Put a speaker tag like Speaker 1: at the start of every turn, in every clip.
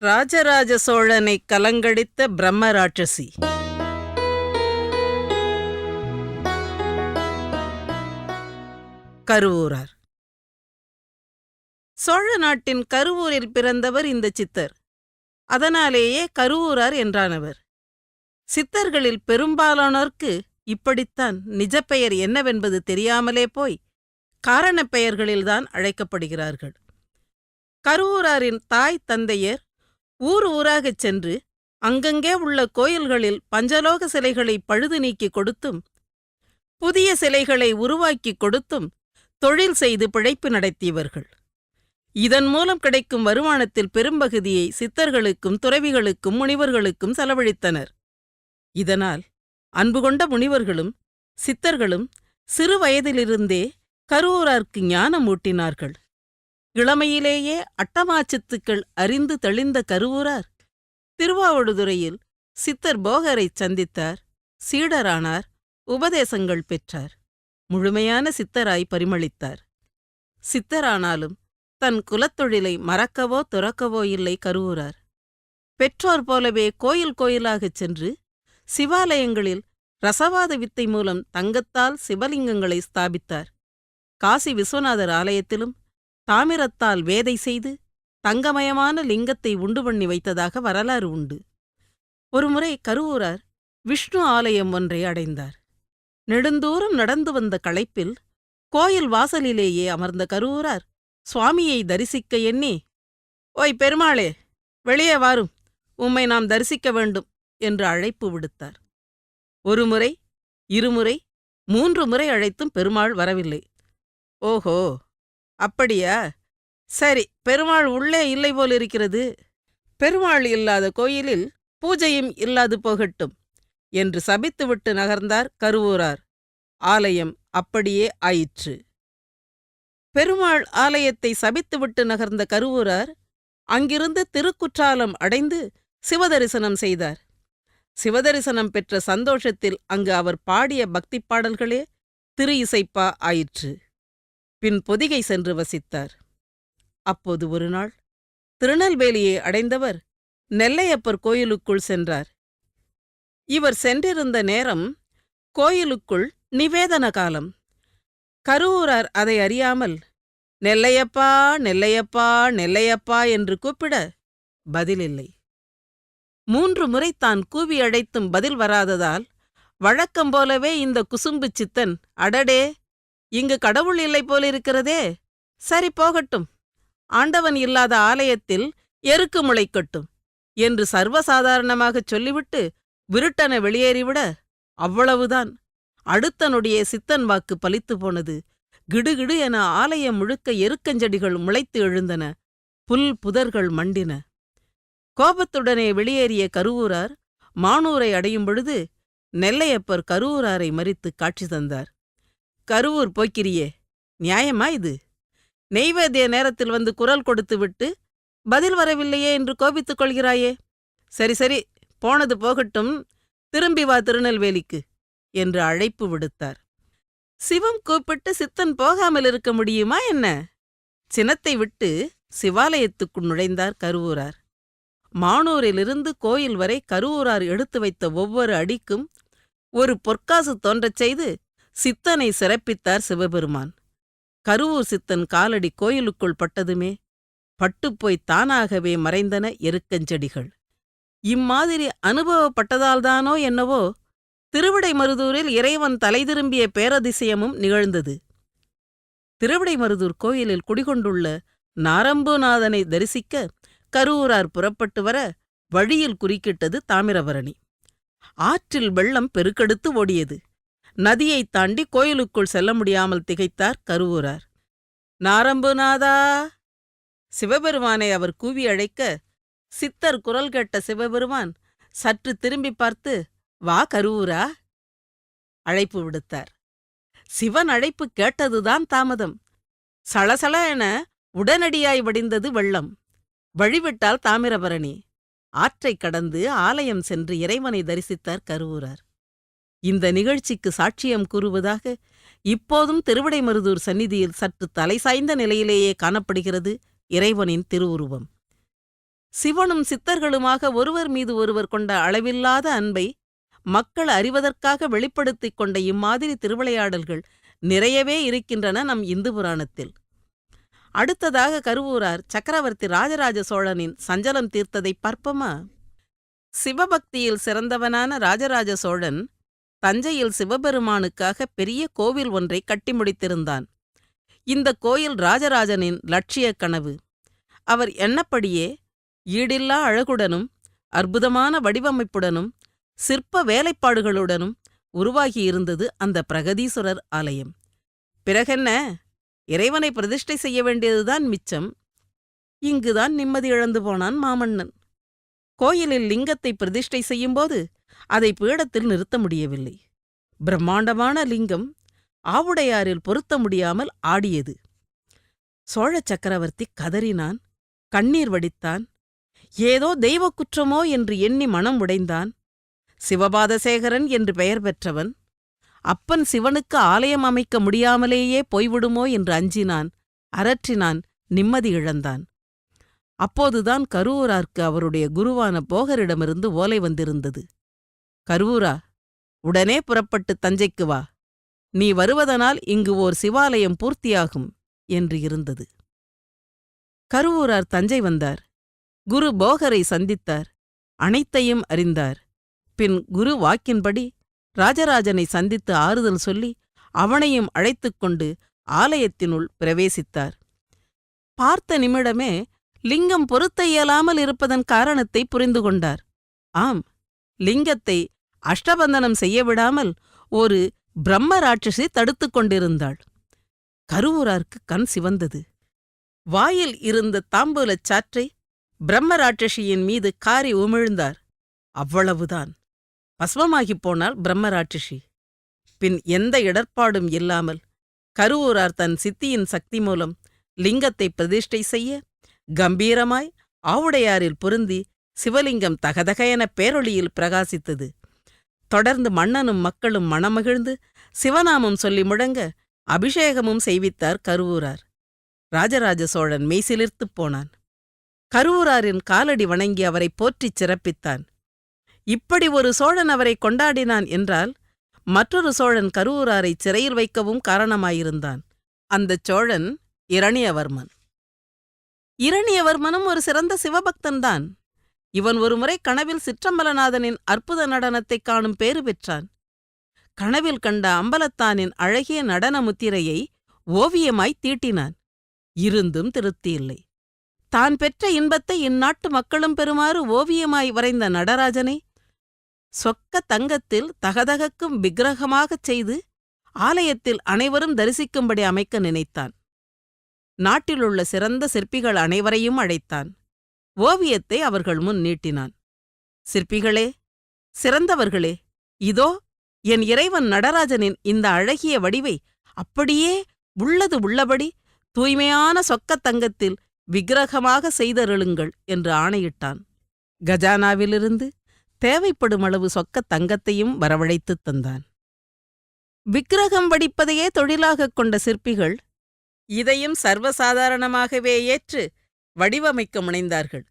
Speaker 1: ராஜராஜ சோழனை கலங்கடித்த பிரம்ம ராட்சசி. கருவூரார். சோழ நாட்டின் கருவூரில் பிறந்தவர் இந்த சித்தர். அதனாலேயே கருவூரார் என்றானவர். சித்தர்களில் பெரும்பாலானோர்க்கு இப்படித்தான் நிஜப்பெயர் என்னவென்பது தெரியாமலே போய் காரணப் பெயர்களில்தான் அழைக்கப்படுகிறார்கள். கருவூராரின் தாய் தந்தையர் ஊர் ஊராகச் சென்று அங்கங்கே உள்ள கோயில்களில் பஞ்சலோக சிலைகளை பழுது நீக்கிக் கொடுத்தும் புதிய சிலைகளை உருவாக்கிக் கொடுத்தும் தொழில் செய்து பிழைப்பு நடத்தியவர்கள். இதன் மூலம் கிடைக்கும் வருமானத்தில் பெரும்பகுதியை சித்தர்களுக்கும் துறவிகளுக்கும் முனிவர்களுக்கும் செலவழித்தனர். இதனால் அன்பு கொண்ட முனிவர்களும் சித்தர்களும் சிறு வயதிலிருந்தே கருவூரார்க்கு ஞானம் ஊட்டினார்கள். இளமையிலேயே அட்டமாச்சித்துக்கள் அறிந்து தெளிந்த கருவூரார் திருவாவடுதுறையில் சித்தர் போகரைச் சந்தித்தார், சீடரானார், உபதேசங்கள் பெற்றார், முழுமையான சித்தராய் பரிமளித்தார். சித்தரானாலும் தன் குலத்தொழிலை மறக்கவோ துறக்கவோ இல்லை கருவூரார். பெற்றோர் போலவே கோயில் கோயிலாகச் சென்று சிவாலயங்களில் ரசவாத வித்தை மூலம் தங்கத்தால் சிவலிங்கங்களை ஸ்தாபித்தார். காசி விஸ்வநாதர் ஆலயத்திலும் தாமிரத்தால் வேதை செய்து தங்கமயமான லிங்கத்தை உண்டு பண்ணி வைத்ததாக வரலாறு உண்டு. ஒருமுறை கருவூரார் விஷ்ணு ஆலயம் ஒன்றை அடைந்தார். நெடுந்தூரம் நடந்து வந்த களைப்பில் கோயில் வாசலிலேயே அமர்ந்த கருவூரார் சுவாமியை தரிசிக்க எண்ணி, "ஓய் பெருமாளே, வெளியே வாரும், உம்மை நாம் தரிசிக்க வேண்டும்" என்று அழைப்பு விடுத்தார். ஒருமுறை, இருமுறை, 3 முறை அழைத்தும் பெருமாள் வரவில்லை. "ஓஹோ, அப்படியா? சரி, பெருமாள் உள்ளே இல்லை போலிருக்கிறது. பெருமாள் இல்லாத கோயிலில் பூஜையும் இல்லாது போகட்டும்" என்று சபித்துவிட்டு நகர்ந்தார் கருவூரார். ஆலயம் அப்படியே ஆயிற்று. பெருமாள் ஆலயத்தை சபித்துவிட்டு நகர்ந்த கருவூரார் அங்கிருந்து திருக்குற்றாலம் அடைந்து சிவதரிசனம் செய்தார். சிவதரிசனம் பெற்ற சந்தோஷத்தில் அங்கு அவர் பாடிய பக்திப் பாடல்களே திரு இசைப்பா ஆயிற்று. பின் பொதிகை சென்று வசித்தார். அப்போது ஒருநாள் திருநெல்வேலியை அடைந்தவர் நெல்லையப்பர் கோயிலுக்குள் சென்றார். இவர் சென்றிருந்த நேரம் கோயிலுக்குள் நிவேதன காலம். கருவூரார் அதை அறியாமல் "நெல்லையப்பா, நெல்லையப்பா, நெல்லையப்பா" என்று கூப்பிட பதிலில்லை. 3 முறை தான் கூவி அழைத்தும் பதில் வராததால் வழக்கம் போலவே இந்த குசும்பு சித்தன், "அடடே, இங்கு கடவுள் இல்லை போலிருக்கிறதே, சரி போகட்டும், ஆண்டவன் இல்லாத ஆலயத்தில் எருக்கு முளைக்கட்டும்" என்று சர்வசாதாரணமாகச் சொல்லிவிட்டு விருட்டன வெளியேறிவிட அவ்வளவுதான். அடுத்த நொடியே சித்தன் வாக்கு பலித்து போனது. கிடுகிடு என ஆலயம் முழுக்க எருக்கஞ்செடிகள் முளைத்து எழுந்தன. புல் புதர்கள் மண்டின. கோபத்துடனே வெளியேறிய கருவூரார் மானூரை அடையும் பொழுது நெல்லையப்பர் கருவூராரை மறித்து காட்சி தந்தார். "கருவூர் போக்கிரியே, நியாயமா இது? நெய்வேத்திய நேரத்தில் வந்து குரல் கொடுத்துவிட்டு பதில் வரவில்லையே என்று கோபித்துக் கொள்கிறாயே. சரி சரி, போனது போகட்டும், திரும்பி வா திருநெல்வேலிக்கு" என்று அழைப்பு விடுத்தார். சிவம் கூப்பிட்டு சித்தன் போகாமல் இருக்க முடியுமா என்ன? சினத்தை விட்டு சிவாலயத்துக்குள் நுழைந்தார் கருவூரார். மானூரிலிருந்து கோயில் வரை கருவூரார் எடுத்து வைத்த ஒவ்வொரு அடிக்கும் ஒரு பொற்காசு தோன்றச் செய்து சித்தனை சிறப்பித்தார் சிவபெருமான். கருவூர் சித்தன் காலடி கோயிலுக்குள் பட்டதுமே பட்டுப்போய் தானாகவே மறைந்தன எருக்கஞ்செடிகள். இம்மாதிரி அனுபவப்பட்டதால்தானோ என்னவோ திருவிடைமருதூரில் இறைவன் தலை திரும்பிய பேரதிசயமும் நிகழ்ந்தது. திருவிடைமருதூர் கோயிலில் குடிகொண்டுள்ள நாரம்பூநாதனை தரிசிக்க கருவூரார் புறப்பட்டு வர வழியில் குறுக்கிட்டது தாமிரபரணி. ஆற்றில் வெள்ளம் பெருக்கெடுத்து ஓடியது. நதியைத் தாண்டி கோயிலுக்குள் செல்ல முடியாமல் திகைத்தார் கருவூரார். "நாரம்புநாதா!" சிவபெருமானை அவர் கூவி அழைக்க சித்தர் குரல் கேட்ட சிவபெருமான் சற்று திரும்பி பார்த்து, "வா கருவூரா" அழைப்பு விடுத்தார். சிவன் அழைப்பு கேட்டதுதான் தாமதம். சளசள என உடனடியாய் வடிந்தது வெள்ளம். வழிவிட்டால் தாமிரபரணி. ஆற்றைக் கடந்து ஆலயம் சென்று இறைவனை தரிசித்தார் கருவூரார். இந்த நிகழ்ச்சிக்கு சாட்சியம் கூறுவதாக இப்போதும் திருவிடைமருதூர் சந்நிதியில் சற்று தலை சாய்ந்த நிலையிலேயே காணப்படுகிறது இறைவனின் திருவுருவம். சிவனும் சித்தர்களுமாக ஒருவர் மீது ஒருவர் கொண்ட அளவில்லாத அன்பை மக்கள் அறிவதற்காக வெளிப்படுத்திக் கொண்ட இம்மாதிரி திருவிளையாடல்கள் நிறையவே இருக்கின்றன நம் இந்து புராணத்தில். அடுத்ததாக கருவூரார் சக்கரவர்த்தி ராஜராஜ சோழனின் சஞ்சலம் தீர்த்ததை பார்ப்போமா? சிவபக்தியில் சிறந்தவனான ராஜராஜ சோழன் தஞ்சையில் சிவபெருமானுக்காக பெரிய கோவில் ஒன்றை கட்டி முடித்திருந்தான். இந்த கோயில் ராஜராஜனின் லட்சிய கனவு. அவர் எண்ணப்படியே ஈடில்லா அழகுடனும் அற்புதமான வடிவமைப்புடனும் சிற்ப வேலைப்பாடுகளுடனும் உருவாகியிருந்தது அந்த பிரகதீஸ்வரர் ஆலயம். பிறகென்ன, இறைவனை பிரதிஷ்டை செய்ய வேண்டியதுதான் மிச்சம். இங்குதான் நிம்மதி இழந்து போனான் மாமன்னன். கோயிலில் லிங்கத்தை பிரதிஷ்டை செய்யும்போது அதை பீடத்தில் நிறுத்த முடியவில்லை. பிரம்மாண்டமான லிங்கம் ஆவுடையாரில் பொருத்த முடியாமல் ஆடியது. சோழ சக்கரவர்த்தி கதறினான், கண்ணீர் வடித்தான். ஏதோ தெய்வ குற்றமோ என்று எண்ணி மனம் உடைந்தான். சிவபாதசேகரன் என்று பெயர் பெற்றவன். அப்பன் சிவனுக்கு ஆலயம் அமைக்க முடியாமலேயே போய்விடுமோ என்று அஞ்சினான், அரற்றினான், நிம்மதி இழந்தான். அப்போதுதான் கருவூரார்க்கு அவருடைய குருவான போகரிடமிருந்து ஓலை வந்திருந்தது. கருவூரா, உடனே புறப்பட்டு தஞ்சைக்கு வா. நீ வருவதனால் இங்கு ஓர் சிவாலயம் பூர்த்தியாகும் என்று இருந்தது. கருவூரார் தஞ்சை வந்தார். குரு போகரை சந்தித்தார். அனைத்தையும் அறிந்தார். பின் குரு வாக்கின்படி ராஜராஜனை சந்தித்து ஆறுதல் சொல்லி அவனையும் அழைத்துக் கொண்டு ஆலயத்தினுள் பிரவேசித்தார். பார்த்த நிமிடமே லிங்கம் பொருத்த இயலாமல் இருப்பதன் காரணத்தை புரிந்து கொண்டார். ஆம், லிங்கத்தை அஷ்டபந்தனம் செய்ய விடாமல் ஒரு பிரம்ம ராட்சசி தடுத்துக் கொண்டிருந்தாள். கருவூரார்க்கு கண் சிவந்தது. வாயில் இருந்த தாம்பூலச் சாற்றை பிரம்ம ராட்சசியின் மீது காரி உமிழ்ந்தார். அவ்வளவுதான். பஸ்மமாகிப் போனாள் பிரம்ம ராட்சசி. பின் எந்த இடர்பாடும் இல்லாமல் கருவூரார் தன் சித்தியின் சக்தி மூலம் லிங்கத்தை பிரதிஷ்டை செய்ய கம்பீரமாய் ஆவுடையாரில் பொருந்தி சிவலிங்கம் தகதக என பேரொளியில் பிரகாசித்தது. தொடர்ந்து மன்னனும் மக்களும் மனமகிழ்ந்து சிவநாமம் சொல்லி முழங்க அபிஷேகமும் செய்வித்தார் கருவூரார். ராஜராஜ சோழன் மெய்சிலிர்த்துப் போனான். கருவூராரின் காலடி வணங்கி அவரை போற்றிச் சிறப்பித்தான். இப்படி ஒரு சோழன் அவரை கொண்டாடினான் என்றால் மற்றொரு சோழன் கருவூராரை சிறையில் வைக்கவும் காரணமாயிருந்தான். அந்தச் சோழன் இரணியவர்மன். இரணியவர்மனும் ஒரு சிறந்த சிவபக்தன்தான். இவன் ஒருமுறை கனவில் சிற்றம்பலநாதனின் அற்புத நடனத்தைக் காணும் பேறு பெற்றான். கனவில் கண்ட அம்பலத்தானின் அழகிய நடன முத்திரையை ஓவியமாய் தீட்டினான். இருந்தும் திருப்தியில்லை. தான் பெற்ற இன்பத்தை இந்நாட்டு மக்களும் பெறுமாறு ஓவியமாய் வரைந்த நடராஜனை சொக்க தங்கத்தில் தகதகக்கும் விக்கிரகமாகச் செய்து ஆலயத்தில் அனைவரும் தரிசிக்கும்படி அமைக்க நினைத்தான். நாட்டிலுள்ள சிறந்த சிற்பிகள் அனைவரையும் அழைத்தான். ஓவியத்தை அவர்கள் முன் நீட்டினான். சிற்பிகளே, சிறந்தவர்களே, இதோ என் இறைவன் நடராஜனின் இந்த அழகிய வடிவை அப்படியே உள்ளது உள்ளபடி தூய்மையான சொக்கத் தங்கத்தில் விக்கிரகமாக செய்தருளுங்கள் என்று ஆணையிட்டான். கஜானாவிலிருந்து தேவைப்படும் அளவு சொக்கத் தங்கத்தையும் வரவழைத்துத் தந்தான். விக்கிரகம் வடிப்பதையே தொழிலாகக் கொண்ட சிற்பிகள் இதையும் சர்வசாதாரணமாகவே ஏற்று வடிவமைக்க முனைந்தார்கள்.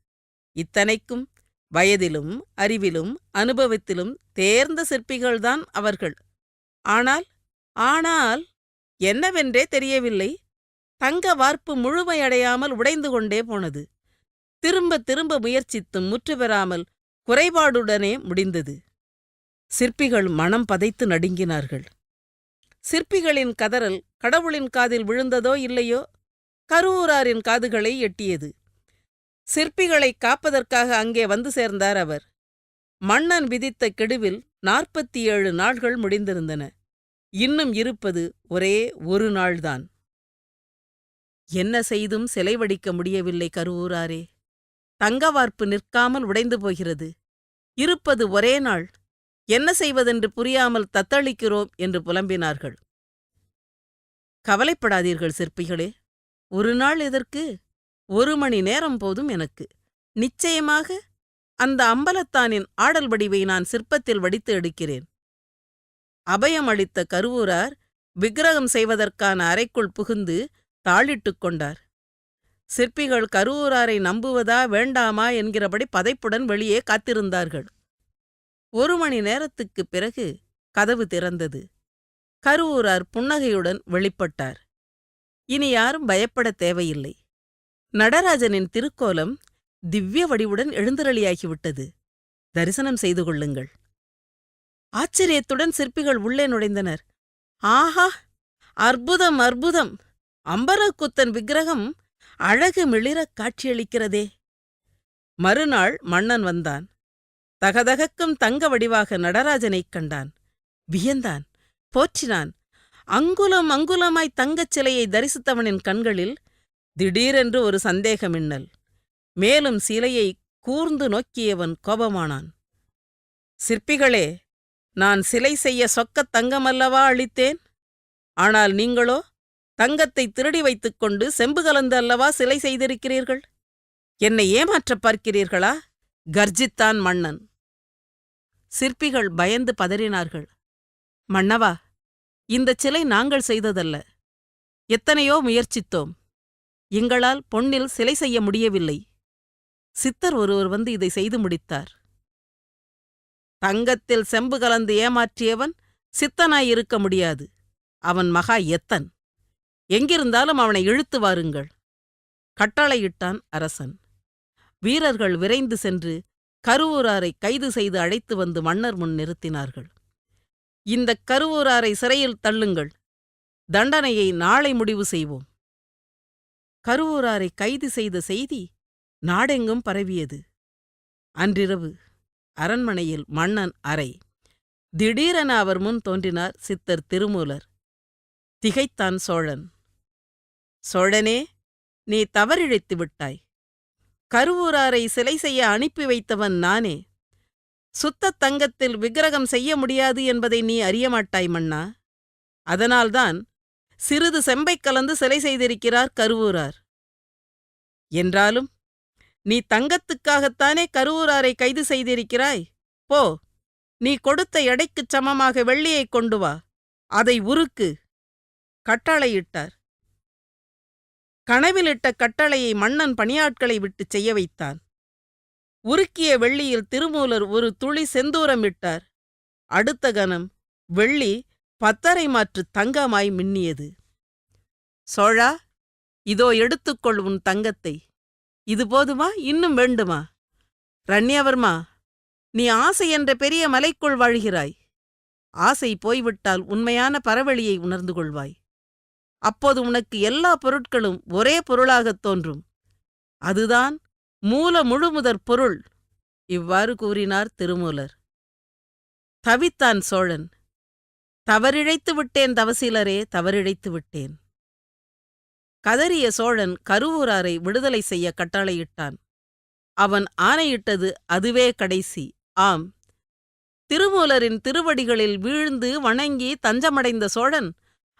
Speaker 1: இத்தனைக்கும் வயதிலும் அறிவிலும் அனுபவத்திலும் தேர்ந்த சிற்பிகள்தான் அவர்கள். ஆனால் என்னவென்றே தெரியவில்லை. தங்க வார்ப்பு முழுமையடையாமல் உடைந்து கொண்டே போனது. திரும்ப திரும்ப முயற்சித்தும் முற்று பெறாமல் குறைபாடுடனே முடிந்தது. சிற்பிகள் மனம் பதைத்து நடுங்கினார்கள். சிற்பிகளின் கதறல் கடவுளின் காதில் விழுந்ததோ இல்லையோ, கருவூராரின் காதுகளை எட்டியது. சிற்பிகளை காப்பதற்காக அங்கே வந்து சேர்ந்தார் அவர். மன்னன் விதித்த கெடுவில் 47 நாள்கள் முடிந்திருந்தன. இன்னும் இருப்பது ஒரே ஒரு நாள்தான். என்ன செய்தும் சிலை வடிக்க முடியவில்லை கருவூராரே. தங்கவார்ப்பு நிற்காமல் உடைந்து போகிறது. இருப்பது ஒரே நாள். என்ன செய்வதென்று புரியாமல் தத்தளிக்கிறோம் என்று புலம்பினார்கள். கவலைப்படாதீர்கள் சிற்பிகளே. ஒரு நாள் எதற்கு? 1 மணி நேரம் போதும் எனக்கு. நிச்சயமாக அந்த அம்பலத்தானின் ஆடல் வடிவை நான் சிற்பத்தில் வடித்து எடுக்கிறேன். அபயம் அளித்த கருவூரார் விக்கிரகம் செய்வதற்கான அறைக்குள் புகுந்து தாளிட்டுக் கொண்டார். சிற்பிகள் கருவூராரை நம்புவதா வேண்டாமா என்கிறபடி பதைப்புடன் வெளியே காத்திருந்தார்கள். 1 மணி நேரத்துக்குப் பிறகு கதவு திறந்தது. கருவூரார் புன்னகையுடன் வெளிப்பட்டார். இனி யாரும் பயப்படத் தேவையில்லை. நடராஜனின் திருக்கோலம் திவ்ய வடிவுடன் எழுந்தருளியாகிவிட்டது. தரிசனம் செய்து கொள்ளுங்கள். ஆச்சரியத்துடன் சிற்பிகள் உள்ளே நுழைந்தனர். ஆஹா, அற்புதம், அற்புதம்! அம்பலக்குத்தன் விக்கிரகம் அழகு மிளிரக் காட்சியளிக்கிறதே. மறுநாள் மன்னன் வந்தான். தகதகக்கும் தங்க வடிவாக நடராஜனைக் கண்டான். வியந்தான், போற்றினான். அங்குலம் அங்குலமாய் தங்கச் சிலையை தரிசித்தவனின் கண்களில் திடீரென்று ஒரு சந்தேக மின்னல். மேலும் சிலையை கூர்ந்து நோக்கியவன் கோபமானான். சிற்பிகளே, நான் சிலை செய்ய சொக்கத் தங்கமல்லவா அளித்தேன்? ஆனால் நீங்களோ தங்கத்தை திருடி வைத்துக்கொண்டு செம்பு கலந்து அல்லவா சிலை செய்திருக்கிறீர்கள். என்னை ஏமாற்றப் பார்க்கிறீர்களா? கர்ஜித்தான் மன்னன். சிற்பிகள் பயந்து பதறினார்கள். மன்னவா, இந்தச் சிலை நாங்கள் செய்ததல்ல. எத்தனையோ முயற்சித்தோம். எங்களால் பொன்னில் சிலை செய்ய முடியவில்லை. சித்தர் ஒருவர் வந்து இதை செய்து முடித்தார். தங்கத்தில் செம்பு கலந்து ஏமாற்றியவன் சித்தனாயிருக்க முடியாது. அவன் மகா எத்தன். எங்கிருந்தாலும் அவனை இழுத்து வாருங்கள். கட்டளையிட்டான் அரசன். வீரர்கள் விரைந்து சென்று கருவூராரை கைது செய்து அழைத்து வந்து மன்னர் முன் நிறுத்தினார்கள். இந்தக் கருவூராரை சிறையில் தள்ளுங்கள். தண்டனையை நாளை முடிவு செய்வோம். கருவூராரை கைது செய்த செய்தி நாடெங்கும் பரவியது. அன்றிரவு அரண்மனையில் மன்னன் அறை. திடீரென அவர் முன் தோன்றினார் சித்தர் திருமூலர். திகைத்தான் சோழன். சோழனே, நீ தவறிழைத்து விட்டாய். கருவூராரை சிலை செய்ய அனுப்பி வைத்தவன் நானே. சுத்தத் தங்கத்தில் விக்கிரகம் செய்ய முடியாது என்பதை நீ அறியமாட்டாய் மன்னா. அதனால்தான் சிறிது செம்பைக் கலந்து சிலை செய்திருக்கிறார் கருவூரார். என்றாலும் நீ தங்கத்துக்காகத்தானே கருவூராரை கைது செய்திருக்கிறாய். போ, நீ கொடுத்த எடைக்குச் சமமாக வெள்ளியைக் கொண்டு வா. அதை உருக்கு. கட்டளையிட்டார். கனவிலிட்ட கட்டளையை மன்னன் பணியாட்களை விட்டுச் செய்ய வைத்தான். உருக்கிய வெள்ளியில் திருமூலர் ஒரு துளி செந்தூரம் இட்டார். அடுத்த கணம் வெள்ளி 10½ மாற்று தங்கமாய் மின்னியது. சோழா, இதோ எடுத்துக்கொள் உன் தங்கத்தை. இது போதுமா? இன்னும் வேண்டுமா? ரண்யவர்மா, நீ ஆசை என்ற பெரிய மலைக்குள் வாழ்கிறாய். ஆசை போய்விட்டால் உண்மையான பரவெளியை உணர்ந்து கொள்வாய். அப்போது உனக்கு எல்லா பொருட்களும் ஒரே பொருளாகத் தோன்றும். அதுதான் மூல முழுமுதற் பொருள். இவ்வாறு கூறினார் திருமூலர். தவித்தான் சோழன். தவறிழைத்து விட்டேன் தவசீலரே, தவறிழைத்து விட்டேன். கதறிய சோழன் கருவூராரை விடுதலை செய்ய கட்டளையிட்டான். அவன் ஆணையிட்டது அதுவே கடைசி. ஆம், திருமூலரின் திருவடிகளில் வீழ்ந்து வணங்கி தஞ்சமடைந்த சோழன்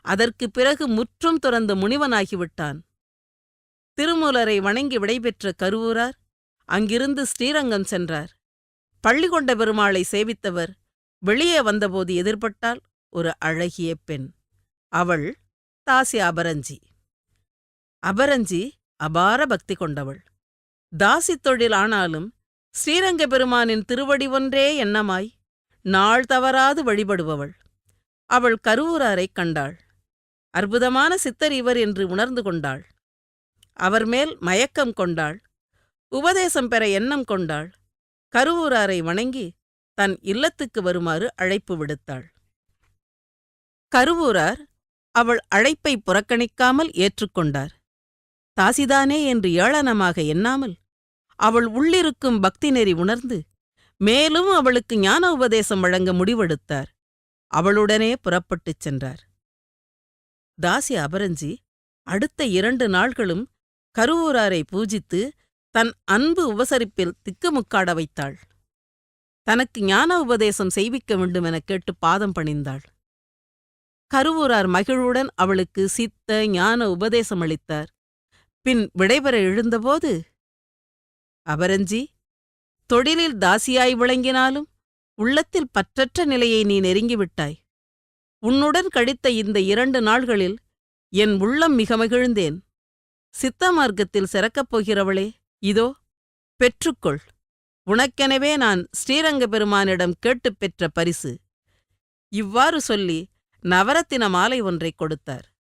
Speaker 1: அதற்குப் பிறகு முற்றும் துறந்த முனிவனாகிவிட்டான். திருமூலரை வணங்கி விடைபெற்ற கருவூரார் அங்கிருந்து ஸ்ரீரங்கம் சென்றார். பள்ளிகொண்ட பெருமாளை சேவித்தவர் வெளியே வந்தபோது எதிர்பட்டால் ஒரு அழகிய பெண். அவள் தாசி அபரஞ்சி. அபரஞ்சி அபார பக்தி கொண்டவள். தாசி தொழில் ஆனாலும் ஸ்ரீரங்க பெருமானின் திருவடி ஒன்றே எண்ணமாய் நாள் தவறாது வழிபடுபவள். அவள் கருவூராரைக் கண்டாள். அற்புதமான சித்தர் இவர் என்று உணர்ந்து கொண்டாள். அவர் மேல் மயக்கம் கொண்டாள். உபதேசம் பெற எண்ணம் கொண்டாள். கருவூராரை வணங்கி தன் இல்லத்துக்கு வருமாறு அழைப்பு விடுத்தாள். கருவூரார் அவள் அழைப்பை புறக்கணிக்காமல் ஏற்றுக்கொண்டார். தாசிதானே என்று ஏளனமாக எண்ணாமல் அவள் உள்ளிருக்கும் பக்தி நெறி உணர்ந்து மேலும் அவளுக்கு ஞான உபதேசம் வழங்க முடிவெடுத்தார். அவளுடனே புறப்பட்டுச் சென்றார். தாசி அபரஞ்சி அடுத்த 2 நாள்களும் கருவூராரை பூஜித்து தன் அன்பு உபசரிப்பில் திக்குமுக்காட வைத்தாள். தனக்கு ஞான உபதேசம் செய்விக்க வேண்டுமெனக் கேட்டு பாதம் பணிந்தாள். கருவூரார் மகிழ்வுடன் அவளுக்கு சித்த ஞான உபதேசம் அளித்தார். பின் விடைபெற எழுந்தபோது, அபரஞ்சி, தொழிலில் தாசியாய் விளங்கினாலும் உள்ளத்தில் பற்றற்ற நிலையை நீ நெருங்கிவிட்டாய். உன்னுடன் கழித்த இந்த 2 நாள்களில் என் உள்ளம் மிக மகிழ்ந்தேன். சித்த மார்க்கத்தில் சிறக்கப் போகிறவளே, இதோ பெற்றுக்கொள். உனக்கெனவே நான் ஸ்ரீரங்க பெருமானிடம் கேட்டுப் பெற்ற பரிசு. இவ்வாறு சொல்லி நவரத்தின மாலை ஒன்றைக் கொடுத்தார்.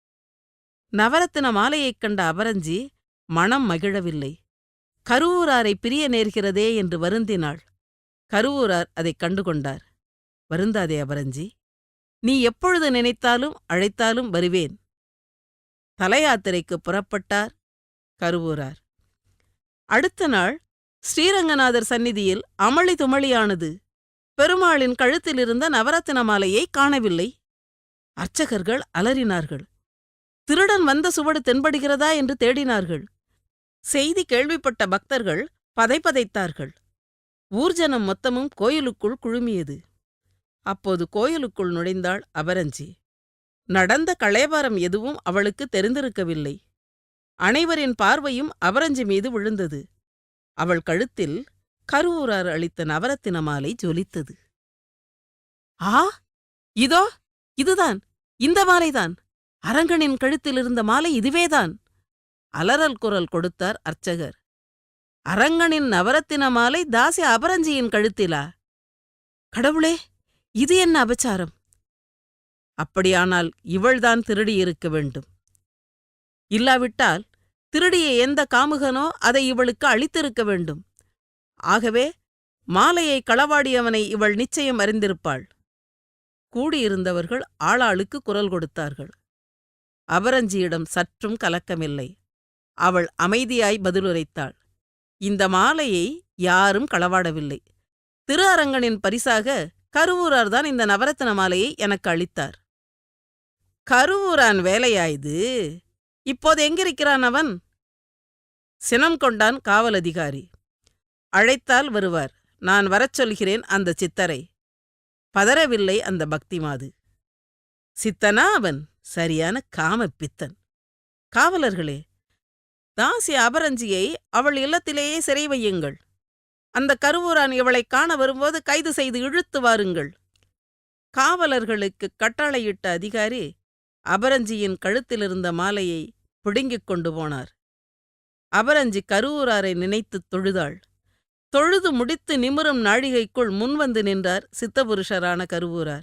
Speaker 1: நவரத்தின மாலையைக் கண்ட அபரஞ்சி மனம் மகிழவில்லை. கருவூராரை பிரிய நேர்கிறதே என்று வருந்தினாள். கருவூரார் அதைக் கண்டுகொண்டார். வருந்தாதே அபரஞ்சி, நீ எப்பொழுது நினைத்தாலும் அழைத்தாலும் வருவேன். தலையாத்திரைக்குப் புறப்பட்டார் கருவூரார். அடுத்த நாள் ஸ்ரீரங்கநாதர் சந்நிதியில் அமளி துமளியானது. பெருமாளின் கழுத்திலிருந்த நவரத்தின மாலையை காணவில்லை. அர்ச்சகர்கள் அலறினார்கள். திருடன் வந்த சுவடு தென்படுகிறதா என்று தேடினார்கள். செய்தி கேள்விப்பட்ட பக்தர்கள் பதைபதைத்தார்கள். ஊர்ஜனம் மொத்தமும் கோயிலுக்குள் குழுமியது. அப்போது கோயிலுக்குள் நுழைந்தாள் அபரஞ்சி. நடந்த களேபரம் எதுவும் அவளுக்கு தெரிந்திருக்கவில்லை. அனைவரின் பார்வையும் அபரஞ்சி மீது விழுந்தது. அவள் கழுத்தில் கருவூரார் அளித்த நவரத்தின மாலை ஜொலித்தது. ஆ, இதோ இதுதான், இந்த மாலைதான். அரங்கனின் கழுத்திலிருந்த மாலை இதுவேதான். அலறல் குரல் கொடுத்தார் அர்ச்சகர். அரங்கனின் நவரத்தின மாலை தாசி அபரஞ்சியின் கழுத்திலா? கடவுளே, இது என்ன அபச்சாரம்! அப்படியானால் இவள்தான் திருடியிருக்க வேண்டும். இல்லாவிட்டால் திருடிய எந்த காமுகனோ அதை இவளுக்கு அளித்திருக்க வேண்டும். ஆகவே மாலையை களவாடியவனை இவள் நிச்சயம் அறிந்திருப்பாள். கூடியிருந்தவர்கள் ஆளாளுக்கு குரல் கொடுத்தார்கள். அபரஞ்சியிடம் சற்றும் கலக்கமில்லை. அவள் அமைதியாய் பதிலுரைத்தாள். இந்த மாலையை யாரும் களவாடவில்லை. திரு அரங்கனின் பரிசாக கருவூரார்தான் இந்த நவரத்தின மாலையை எனக்கு அளித்தார். கருவூரான் வேலையாயுது. இப்போது எங்கிருக்கிறான் அவன்? சினம் கொண்டான் காவல் அதிகாரி. அழைத்தால் வருவார். நான் வரச் சொல்கிறேன் அந்த சித்தரை. பதறவில்லை அந்த பக்திமாது. சித்தனா அவன்? சரியான காமப்பித்தன். காவலர்களே, தாசி அபரஞ்சியை அவள் இல்லத்திலேயே சிறை வையுங்கள். அந்த கருவூரான் இவளைக் காண வரும்போது கைது செய்து இழுத்து வாருங்கள். காவலர்களுக்கு கட்டளையிட்ட அதிகாரி அபரஞ்சியின் கழுத்திலிருந்த மாலையை பிடுங்கிக் கொண்டு போனார். அபரஞ்சி கருவூராரை நினைத்துத் தொழுதாள். தொழுது முடித்து நிமிரும் நாழிகைக்குள் முன்வந்து நின்றார் சித்தபுருஷரான கருவூரார்.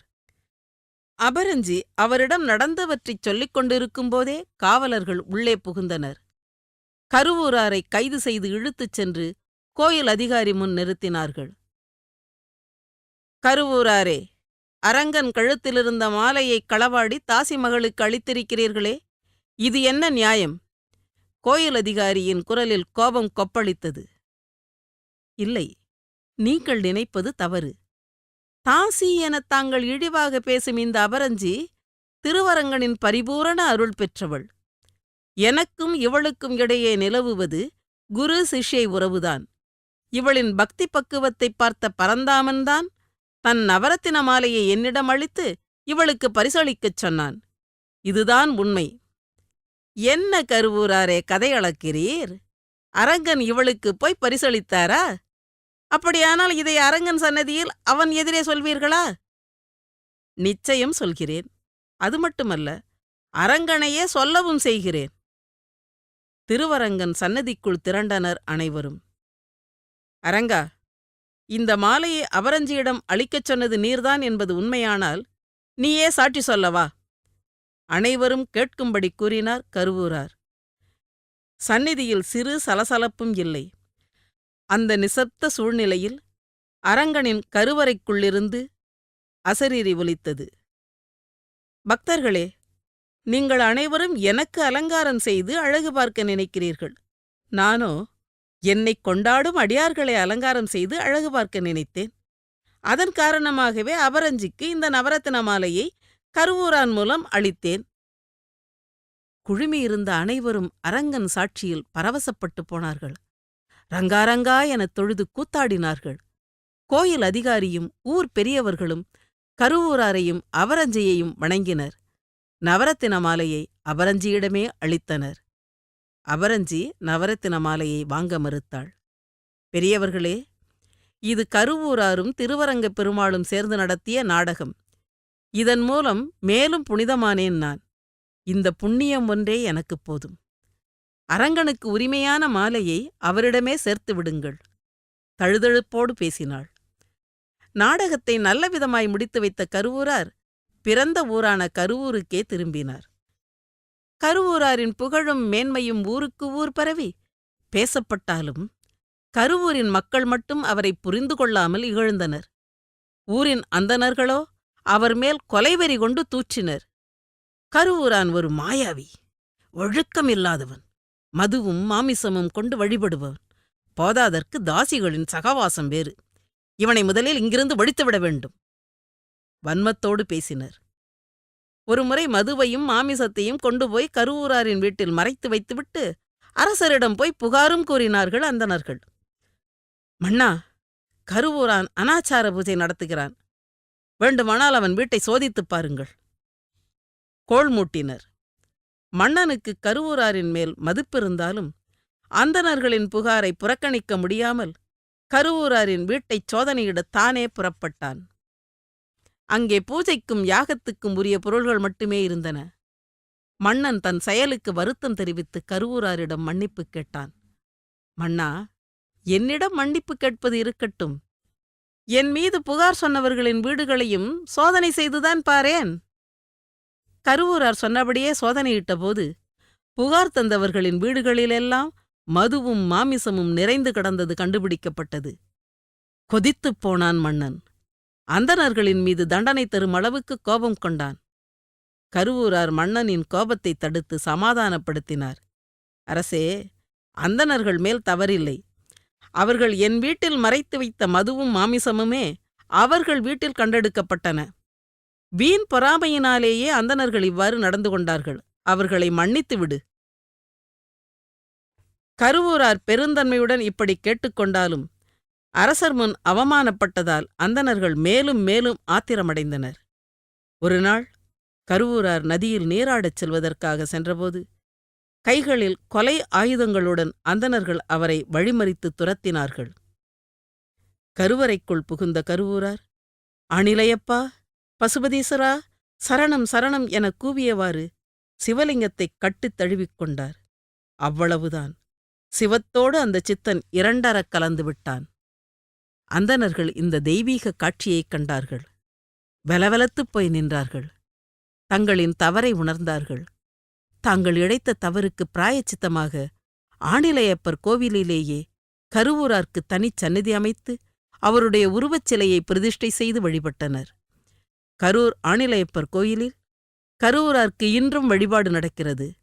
Speaker 1: அபரஞ்சி அவரிடம் நடந்தவற்றைச் சொல்லிக் கொண்டிருக்கும்போதே காவலர்கள் உள்ளே புகுந்தனர். கருவூராரை கைது செய்து இழுத்துச் சென்று கோயில் அதிகாரி முன் நிறுத்தினார்கள். கருவூராரே, அரங்கன் கழுத்திலிருந்த மாலையைக் களவாடி தாசி மகளுக்கு அளித்திருக்கிறீர்களே, இது என்ன நியாயம்? கோயில் அதிகாரியின் குரலில் கோபம் கொப்பளித்தது. இல்லை, நீங்கள் நினைப்பது தவறு. தாசி எனத் தாங்கள் இழிவாக பேசும் இந்த அபரஞ்சி திருவரங்கனின் பரிபூரண அருள் பெற்றவள். எனக்கும் இவளுக்கும் இடையே நிலவுவது குரு சிஷ்யை உறவுதான். இவளின் பக்தி பக்குவத்தைப் பார்த்த பரந்தாமன்தான் தன் நவரத்தின மாலையை என்னிடம் அளித்து இவளுக்கு பரிசளிக்கச் சொன்னான். இதுதான் உண்மை. என்ன கருவூராரே கதை அளக்கிறீர்? அரங்கன் இவளுக்கு போய் பரிசளித்தாரா? அப்படியானால் இதை அரங்கன் சன்னதியில் அவன் எதிரே சொல்வீர்களா? நிச்சயம் சொல்கிறேன். அது மட்டுமல்ல, அரங்கனையே சொல்லவும் செய்கிறேன். திருவரங்கன் சன்னதிக்குள் திரண்டனர் அனைவரும். அரங்கா, இந்த மாலையை அபரஞ்சியிடம் அளிக்கச் சொன்னது நீர்தான் என்பது உண்மையானால் நீயே சாட்சி சொல்லவா? அனைவரும் கேட்கும்படி கூறினார் கருவூரார். சந்நிதியில் சிறு சலசலப்பும் இல்லை. அந்த நிசப்த சூழ்நிலையில் அரங்கனின் கருவறைக்குள்ளிருந்து அசரீரி ஒலித்தது. பக்தர்களே, நீங்கள் அனைவரும் எனக்கு அலங்காரம் செய்து அழகு பார்க்க நினைக்கிறீர்கள். நானோ என்னைக் கொண்டாடும் அடியார்களை அலங்காரம் செய்து அழகு பார்க்க நினைத்தேன். அதன் காரணமாகவே அபரஞ்சிக்கு இந்த நவரத்தின மாலையை கருவூரான் மூலம் அளித்தேன். குழுமியிருந்த அனைவரும் அரங்கன் சாட்சியில் பரவசப்பட்டு போனார்கள். ரங்காரங்கா எனத் தொழுது கூத்தாடினார்கள். கோயில் அதிகாரியும் ஊர் பெரியவர்களும் கருவூராரையும் அபரஞ்சியையும் வணங்கினர். நவரத்தின மாலையை அபரஞ்சியிடமே அளித்தனர். அபரஞ்சி நவரத்தின மாலையை வாங்க மறுத்தாள். பெரியவர்களே, இது கருவூராரும் திருவரங்கப் பெருமாளும் சேர்ந்து நடத்திய நாடகம். இதன் மூலம் மேலும் புனிதமானேன் நான். இந்த புண்ணியம் ஒன்றே எனக்குப் போதும். அரங்கனுக்கு உரிமையான மாலையை அவரிடமே சேர்த்து விடுங்கள். தழுதழுப்போடு பேசினாள். நாடகத்தை நல்லவிதமாய் முடித்து வைத்த கருவூரார் பிறந்த ஊரான கருவூருக்கே திரும்பினார். கருவூராரின் புகழும் மேன்மையும் ஊருக்கு ஊர் பரவி பேசப்பட்டாலும் கருவூரின் மக்கள் மட்டும் அவரை புரிந்து கொள்ளாமல் இகழ்ந்தனர். ஊரின் அந்தணர்களோ அவர் மேல் கொலைவெறி கொண்டு தூற்றினர். கருவூரான் ஒரு மாயாவி, ஒழுக்கமில்லாதவன், மதுவும் மாமிசமும் கொண்டு வழிபடுபவன், போதாதற்கு தாசிகளின் சகவாசம் வேறு. இவனை முதலில் இங்கிருந்து ஒழித்துவிட வேண்டும். வன்மத்தோடு பேசினர். ஒருமுறை மதுவையும் மாமிசத்தையும் கொண்டு போய் கருவூராரின் வீட்டில் மறைத்து வைத்துவிட்டு அரசரிடம் போய் புகாரும் கூறினார்கள் அந்தணர்கள். மன்னா, கருவூரான் அனாச்சார பூஜை நடத்துகிறான். வேண்டுமானால் அவன் வீட்டை சோதித்துப் பாருங்கள். கோள் மூட்டினர். மன்னனுக்கு கருவூராரின் மேல் மதிப்பிருந்தாலும் அந்தணர்களின் புகாரை புறக்கணிக்க முடியாமல் கருவூராரின் வீட்டைச் சோதனையிடத் தானே புறப்பட்டான். அங்கே பூஜைக்கும் யாகத்துக்கும் உரிய பொருள்கள் மட்டுமே இருந்தன. மன்னன் தன் செயலுக்கு வருத்தம் தெரிவித்து கருவூராரிடம் மன்னிப்பு கேட்டான். மன்னா, என்னிடம் மன்னிப்பு கேட்பது இருக்கட்டும், என் மீது புகார் சொன்னவர்களின் வீடுகளையும் சோதனை செய்துதான் பாரேன். கருவூரார் சொன்னபடியே சோதனையிட்டபோது புகார் தந்தவர்களின் வீடுகளிலெல்லாம் மதுவும் மாமிசமும் நிறைந்து கிடந்தது கண்டுபிடிக்கப்பட்டது. கொதித்துப் போனான் மன்னன். அந்தணர்களின் மீது தண்டனை தரும் அளவுக்கு கோபம் கொண்டான். கருவூரார் மன்னனின் கோபத்தை தடுத்து சமாதானப்படுத்தினார். அரசே, அந்தணர்கள் மேல் தவறில்லை. அவர்கள் என் வீட்டில் மறைத்து வைத்த மதுவும் மாமிசமுமே அவர்கள் வீட்டில் கண்டெடுக்கப்பட்டன. வீண் பொறாமையினாலேயே அந்தணர்கள் இவ்வாறு நடந்து கொண்டார்கள். அவர்களை மன்னித்து விடு. கருவூரார் பெருந்தன்மையுடன் இப்படி கேட்டுக்கொண்டாலும் அரசர் முன் அவமானப்பட்டதால் அந்தணர்கள் மேலும் மேலும் ஆத்திரமடைந்தனர். ஒருநாள் கருவூரார் நதியில் நீராடச் செல்வதற்காக சென்றபோது கைகளில் கொலை ஆயுதங்களுடன் அந்தணர்கள் அவரை வழிமறித்து துரத்தினார்கள். கருவறைக்குள் புகுந்த கருவூரார், அணிலையப்பா, பசுபதீசரா, சரணம் சரணம் என கூவியவாறு சிவலிங்கத்தைக் கட்டித் தழுவிக்கொண்டார். அவ்வளவுதான். சிவத்தோடு அந்த சித்தன் இரண்டறக் கலந்து விட்டான். அந்தணர்கள் இந்த தெய்வீக காட்சியைக் கண்டார்கள். வெலவெலத்துப் போய் நின்றார்கள். தங்களின் தவறை உணர்ந்தார்கள். தாங்கள் இழைத்த தவறுக்கு பிராயச்சித்தமாக ஆணிலையப்பர் கோவிலிலேயே கருவூரார்க்கு தனிச் சந்நிதி அமைத்து அவருடைய உருவச் சிலையை பிரதிஷ்டை செய்து வழிபட்டனர். கரூர் ஆணிலையப்பர் கோயிலில் கருவூரார்க்கு இன்றும் வழிபாடு நடக்கிறது.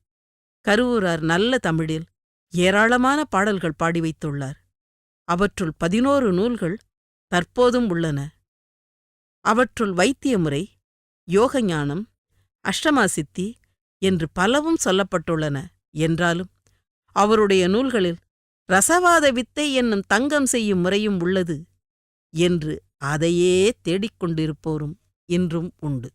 Speaker 1: கருவூரார் நல்ல தமிழில் ஏராளமான பாடல்கள் பாடி வைத்துள்ளார். அவற்றுள் 11 நூல்கள் தற்போதும் உள்ளன. அவற்றுள் வைத்திய முறை, யோகஞானம், அஷ்டமாசித்தி என்று பலவும் சொல்லப்பட்டுள்ளன. என்றாலும் அவருடைய நூல்களில் ரசவாத வித்தை என்னும் தங்கம் செய்யும் முறையும் உள்ளது என்று அதையே தேடிக்கொண்டிருப்போரும் இன்றும் உண்டு.